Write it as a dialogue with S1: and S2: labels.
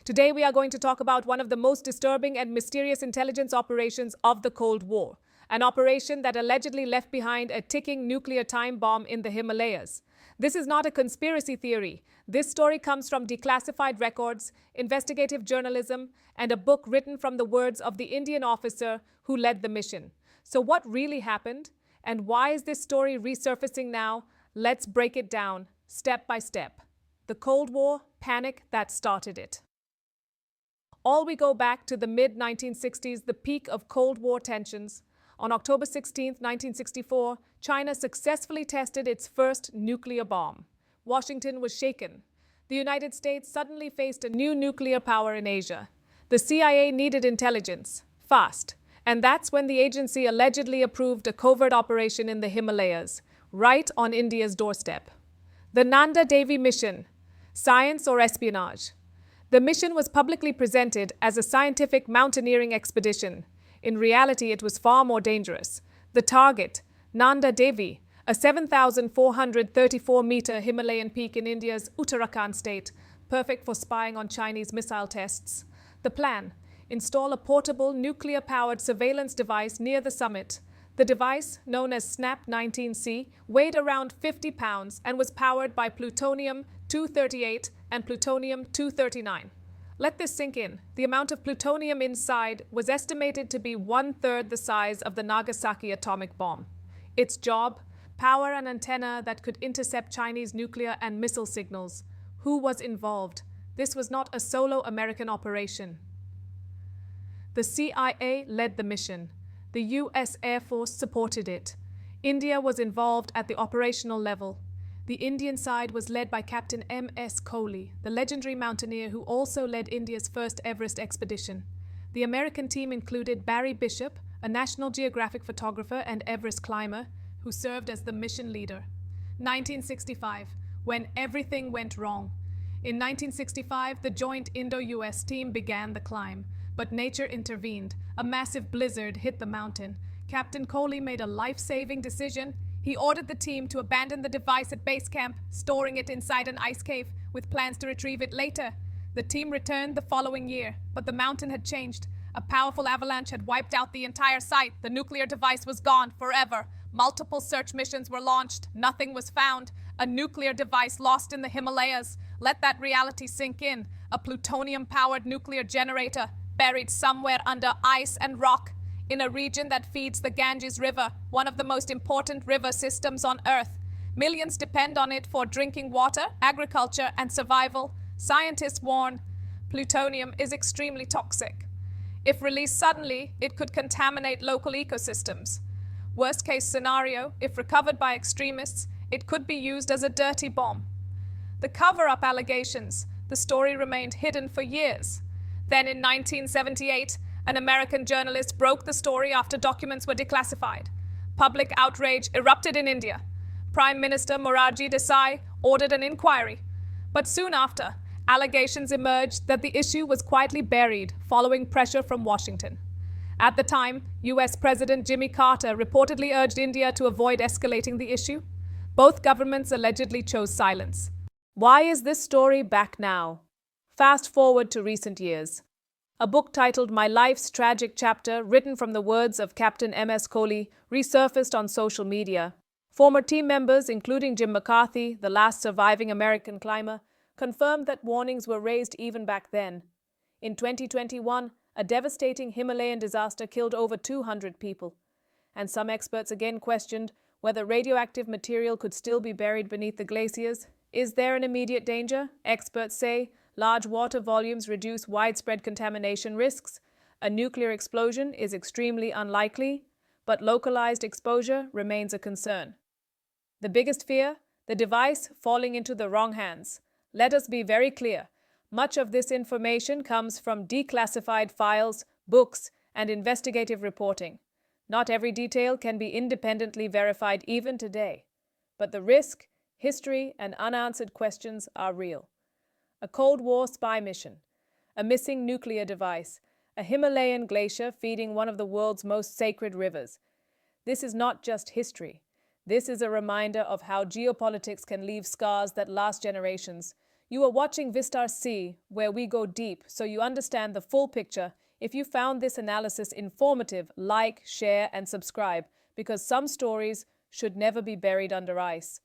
S1: Today we are going to talk about one of the most disturbing and mysterious intelligence operations of the Cold War, an operation that allegedly left behind a ticking nuclear time bomb in the Himalayas. This is not a conspiracy theory. This story comes from declassified records, investigative journalism, and a book written from the words of the Indian officer who led the mission. So what really happened? And why is this story resurfacing now? Let's break it down, step by step. The Cold War, panic that started it. All we go back to the mid-1960s, the peak of Cold War tensions. On October 16, 1964, China successfully tested its first nuclear bomb. Washington was shaken. The United States suddenly faced a new nuclear power in Asia. The CIA needed intelligence, fast. And that's when the agency allegedly approved a covert operation in the Himalayas, right on India's doorstep. The Nanda Devi Mission, science or espionage? The mission was publicly presented as a scientific mountaineering expedition. In reality, it was far more dangerous. The target, Nanda Devi, a 7,434-meter Himalayan peak in India's Uttarakhand state, perfect for spying on Chinese missile tests. The plan, install a portable nuclear-powered surveillance device near the summit. The device, known as SNAP-19C, weighed around 50 pounds and was powered by plutonium-238 and plutonium-239. Let this sink in. The amount of plutonium inside was estimated to be 1/3 the size of the Nagasaki atomic bomb. Its job? Power an antenna that could intercept Chinese nuclear and missile signals. Who was involved? This was not a solo American operation. The CIA led the mission. The US Air Force supported it. India was involved at the operational level. The Indian side was led by Captain M.S. Kohli, the legendary mountaineer who also led India's first Everest expedition. The American team included Barry Bishop, a National Geographic photographer and Everest climber, who served as the mission leader. 1965, when everything went wrong. In 1965, the joint Indo-US team began the climb, but nature intervened. A massive blizzard hit the mountain. Captain Kohli made a life-saving decision. He ordered the team to abandon the device at base camp, storing it inside an ice cave with plans to retrieve it later. The team returned the following year, but the mountain had changed. A powerful avalanche had wiped out the entire site. The nuclear device was gone forever. Multiple search missions were launched. Nothing was found. A nuclear device lost in the Himalayas. Let that reality sink in. A plutonium-powered nuclear generator buried somewhere under ice and rock in a region that feeds the Ganges River, one of the most important river systems on Earth. Millions depend on it for drinking water, agriculture, and survival. Scientists warn plutonium is extremely toxic. If released suddenly, it could contaminate local ecosystems. Worst-case scenario, if recovered by extremists, it could be used as a dirty bomb. The cover-up allegations, the story remained hidden for years. Then in 1978, an American journalist broke the story after documents were declassified. Public outrage erupted in India. Prime Minister Morarji Desai ordered an inquiry. But soon after, allegations emerged that the issue was quietly buried following pressure from Washington. At the time, US President Jimmy Carter reportedly urged India to avoid escalating the issue. Both governments allegedly chose silence. Why is this story back now? Fast forward to recent years. A book titled My Life's Tragic Chapter, written from the words of Captain M.S. Kohli, resurfaced on social media. Former team members, including Jim McCarthy, the last surviving American climber, confirmed that warnings were raised even back then. In 2021, a devastating Himalayan disaster killed over 200 people. And some experts again questioned whether radioactive material could still be buried beneath the glaciers. Is there an immediate danger? Experts say large water volumes reduce widespread contamination risks. A nuclear explosion is extremely unlikely, but localized exposure remains a concern. The biggest fear? The device falling into the wrong hands. Let us be very clear. Much of this information comes from declassified files, books, and investigative reporting. Not every detail can be independently verified even today. But the risk, history, and unanswered questions are real. A Cold War spy mission, a missing nuclear device, a Himalayan glacier feeding one of the world's most sacred rivers. This is not just history. This is a reminder of how geopolitics can leave scars that last generations. You are watching Vistar C, where we go deep so you understand the full picture. If you found this analysis informative, like, share, and subscribe, because some stories should never be buried under ice.